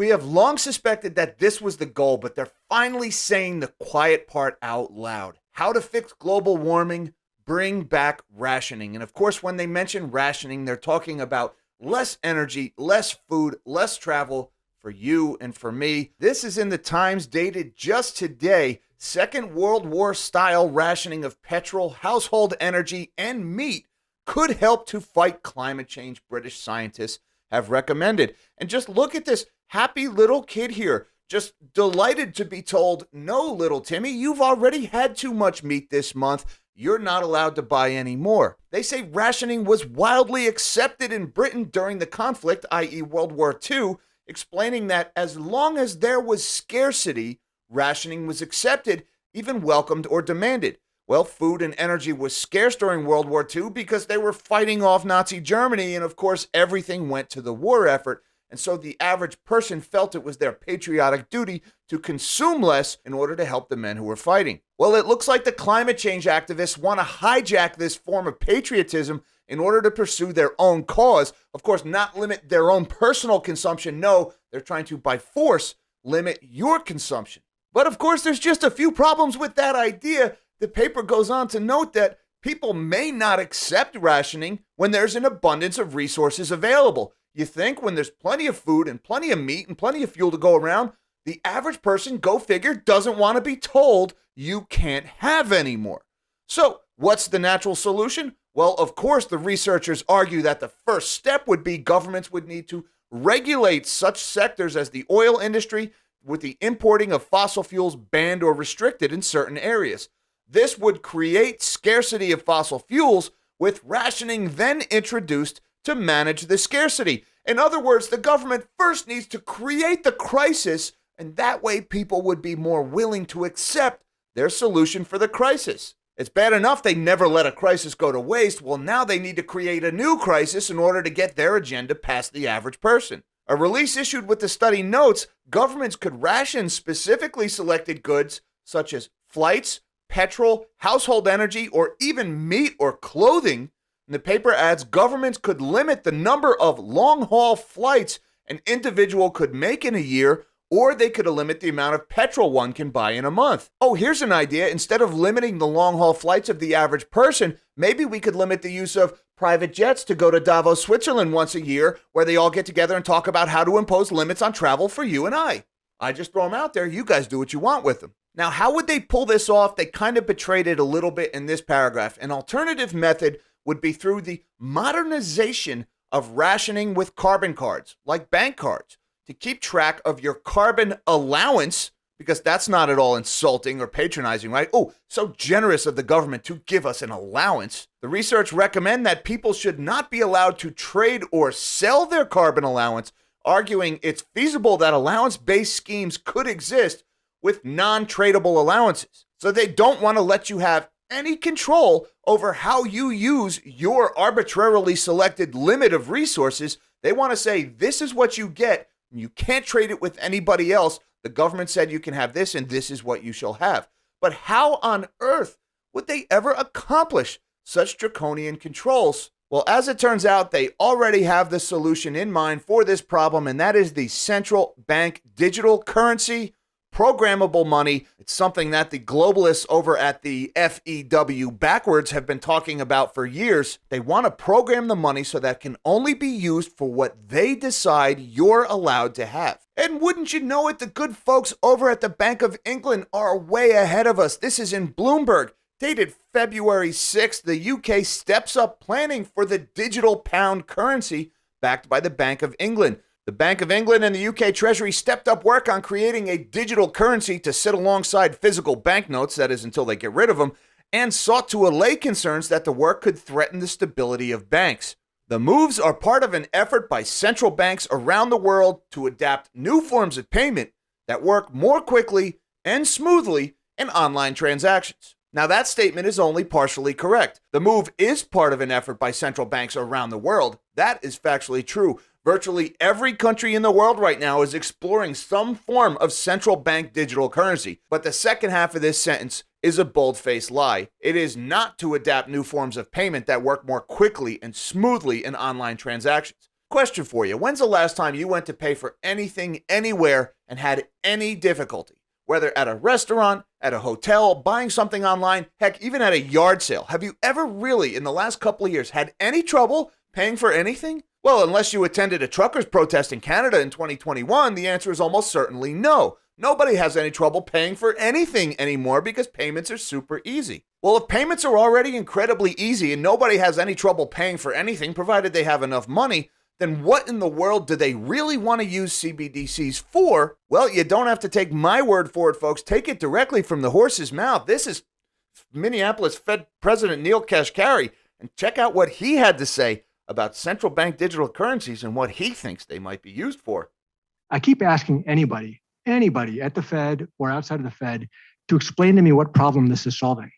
We have long suspected that this was the goal, but they're finally saying the quiet part out loud. How to fix global warming, bring back rationing. And of course, when they mention rationing, they're talking about less energy, less food, less travel for you and for me. This is in the Times dated just today. Second World War style rationing of petrol, household energy, and meat could help to fight climate change, British scientists have recommended. And just look at this happy little kid here, just delighted to be told, no, little Timmy, you've already had too much meat this month. You're not allowed to buy any more. They say rationing was wildly accepted in Britain during the conflict, i.e. World War II, explaining that as long as there was scarcity, rationing was accepted, even welcomed or demanded. Well, food and energy was scarce during World War II because they were fighting off Nazi Germany, and of course, everything went to the war effort. And so the average person felt it was their patriotic duty to consume less in order to help the men who were fighting. Well, it looks like the climate change activists want to hijack this form of patriotism in order to pursue their own cause. Of course, not limit their own personal consumption. No, they're trying to, by force, limit your consumption. But of course, there's just a few problems with that idea. The paper goes on to note that people may not accept rationing when there's an abundance of resources available. You think when there's plenty of food and plenty of meat and plenty of fuel to go around, the average person, go figure, doesn't want to be told you can't have any more. So what's the natural solution? Well, of course, the researchers argue that the first step would be governments would need to regulate such sectors as the oil industry, with the importing of fossil fuels banned or restricted in certain areas. This would create scarcity of fossil fuels, with rationing then introduced to manage the scarcity. In other words, the government first needs to create the crisis, and that way people would be more willing to accept their solution for the crisis. It's bad enough they never let a crisis go to waste. Well, now they need to create a new crisis in order to get their agenda past the average person. A release issued with the study notes governments could ration specifically selected goods such as flights, petrol, household energy, or even meat or clothing. And the paper adds governments could limit the number of long-haul flights an individual could make in a year, or they could limit the amount of petrol one can buy in a month. Oh, here's an idea. Instead of limiting the long-haul flights of the average person, maybe we could limit the use of private jets to go to Davos, Switzerland once a year, where they all get together and talk about how to impose limits on travel for you and I. I just throw them out there. You guys do what you want with them. Now, how would they pull this off? They kind of betrayed it a little bit in this paragraph. An alternative method would be through the modernization of rationing with carbon cards, like bank cards, to keep track of your carbon allowance, because that's not at all insulting or patronizing, right? Oh, so generous of the government to give us an allowance. The research recommend that people should not be allowed to trade or sell their carbon allowance, arguing it's feasible that allowance-based schemes could exist with non-tradable allowances. So they don't want to let you have any control over how you use your arbitrarily selected limit of resources. They want to say, this is what you get. You can't trade it with anybody else. The government said you can have this, and this is what you shall have. But how on earth would they ever accomplish such draconian controls? Well, as it turns out, they already have the solution in mind for this problem, and that is the central bank digital currency, programmable money. It's something that the globalists over at the FEW backwards have been talking about for years. They want to program the money so that can only be used for what they decide you're allowed to have. And wouldn't you know it, the good folks over at the Bank of England are way ahead of us. This is in Bloomberg, dated February 6th. The UK steps up planning for the digital pound currency backed by the Bank of England. The Bank of England and the UK Treasury stepped up work on creating a digital currency to sit alongside physical banknotes, that is until they get rid of them, and sought to allay concerns that the work could threaten the stability of banks. The moves are part of an effort by central banks around the world to adapt new forms of payment that work more quickly and smoothly in online transactions. Now, that statement is only partially correct. The move is part of an effort by central banks around the world. That is factually true. Virtually every country in the world right now is exploring some form of central bank digital currency. But the second half of this sentence is a bold-faced lie. It is not to adapt new forms of payment that work more quickly and smoothly in online transactions. Question for you. When's the last time you went to pay for anything anywhere and had any difficulty? Whether at a restaurant, at a hotel, buying something online, heck, even at a yard sale. Have you ever really, in the last couple of years, had any trouble paying for anything? Well, unless you attended a truckers' protest in Canada in 2021, the answer is almost certainly no. Nobody has any trouble paying for anything anymore because payments are super easy. Well, if payments are already incredibly easy and nobody has any trouble paying for anything, provided they have enough money, then what in the world do they really want to use CBDCs for? Well, you don't have to take my word for it, folks. Take it directly from the horse's mouth. This is Minneapolis Fed President Neil Kashkari, and check out what he had to say about central bank digital currencies and what he thinks they might be used for. I keep asking anybody at the Fed or outside of the Fed to explain to me what problem this is solving.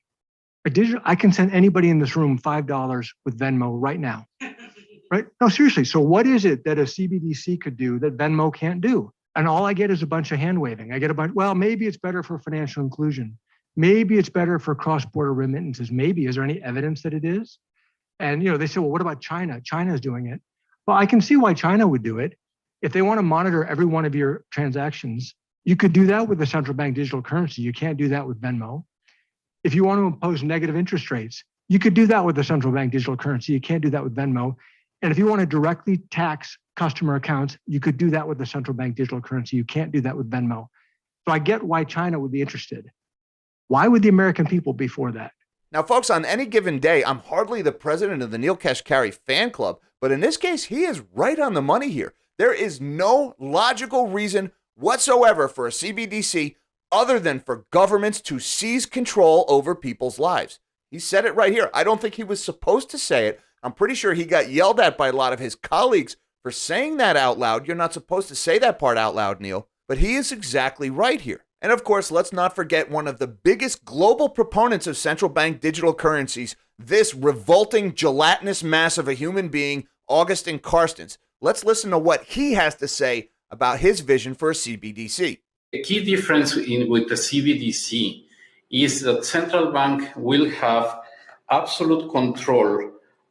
I can send anybody in this room $5 with Venmo right now. Right? No, seriously. So what is it that a CBDC could do that Venmo can't do? And all I get is a bunch of hand waving. I get a bunch, well, maybe it's better for financial inclusion. Maybe it's better for cross-border remittances. Maybe. Is there any evidence that it is? And, they say, well, what about China? China is doing it. Well, I can see why China would do it. If they want to monitor every one of your transactions, you could do that with the central bank digital currency. You can't do that with Venmo. If you want to impose negative interest rates, you could do that with the central bank digital currency. You can't do that with Venmo. And if you want to directly tax customer accounts, you could do that with the central bank digital currency. You can't do that with Venmo. So I get why China would be interested. Why would the American people be for that? Now, folks, on any given day, I'm hardly the president of the Neil Kashkari fan club, but in this case, he is right on the money here. There is no logical reason whatsoever for a CBDC other than for governments to seize control over people's lives. He said it right here. I don't think he was supposed to say it. I'm pretty sure he got yelled at by a lot of his colleagues for saying that out loud. You're not supposed to say that part out loud, Neil, but he is exactly right here. And of course, let's not forget one of the biggest global proponents of central bank digital currencies, this revolting gelatinous mass of a human being, Augustin Carstens. Let's listen to what he has to say about his vision for a CBDC. The key difference with the CBDC is that central bank will have absolute control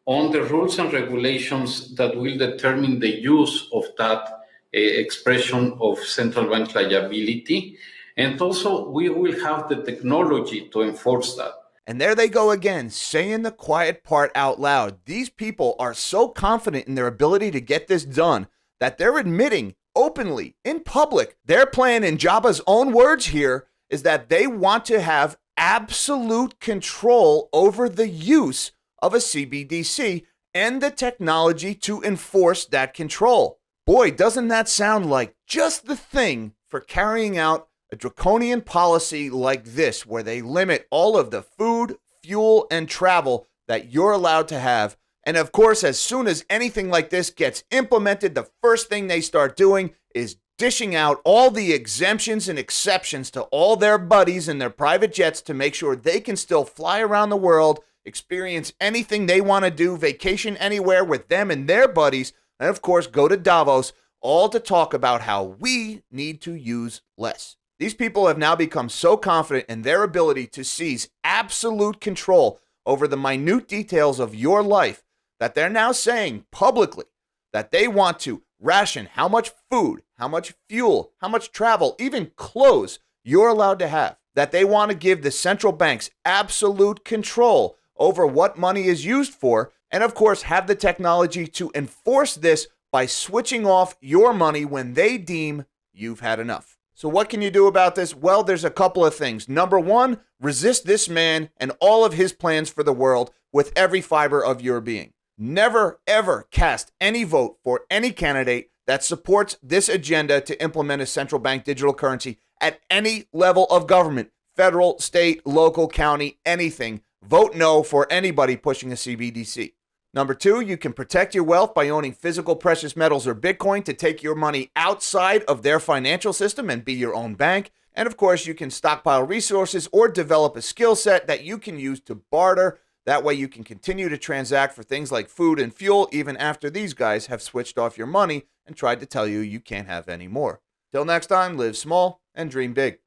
on the rules and regulations that will determine the use of that expression of central bank liability. And also, we will have the technology to enforce that. And there they go again, saying the quiet part out loud. These people are so confident in their ability to get this done that they're admitting openly, in public, their plan, in Jabba's own words here, is that they want to have absolute control over the use of a CBDC and the technology to enforce that control. Boy, doesn't that sound like just the thing for carrying out a draconian policy like this, where they limit all of the food, fuel, and travel that you're allowed to have. And of course, as soon as anything like this gets implemented, the first thing they start doing is dishing out all the exemptions and exceptions to all their buddies in their private jets to make sure they can still fly around the world, experience anything they want to do, vacation anywhere with them and their buddies, and of course, go to Davos, all to talk about how we need to use less. These people have now become so confident in their ability to seize absolute control over the minute details of your life that they're now saying publicly that they want to ration how much food, how much fuel, how much travel, even clothes you're allowed to have. That they want to give the central banks absolute control over what money is used for, and of course have the technology to enforce this by switching off your money when they deem you've had enough. So what can you do about this? Well, there's a couple of things. Number one, resist this man and all of his plans for the world with every fiber of your being. Never, ever cast any vote for any candidate that supports this agenda to implement a central bank digital currency at any level of government, federal, state, local, county, anything. Vote no for anybody pushing a CBDC. Number two, you can protect your wealth by owning physical precious metals or Bitcoin to take your money outside of their financial system and be your own bank. And of course, you can stockpile resources or develop a skill set that you can use to barter. That way you can continue to transact for things like food and fuel even after these guys have switched off your money and tried to tell you you can't have any more. Till next time, live small and dream big.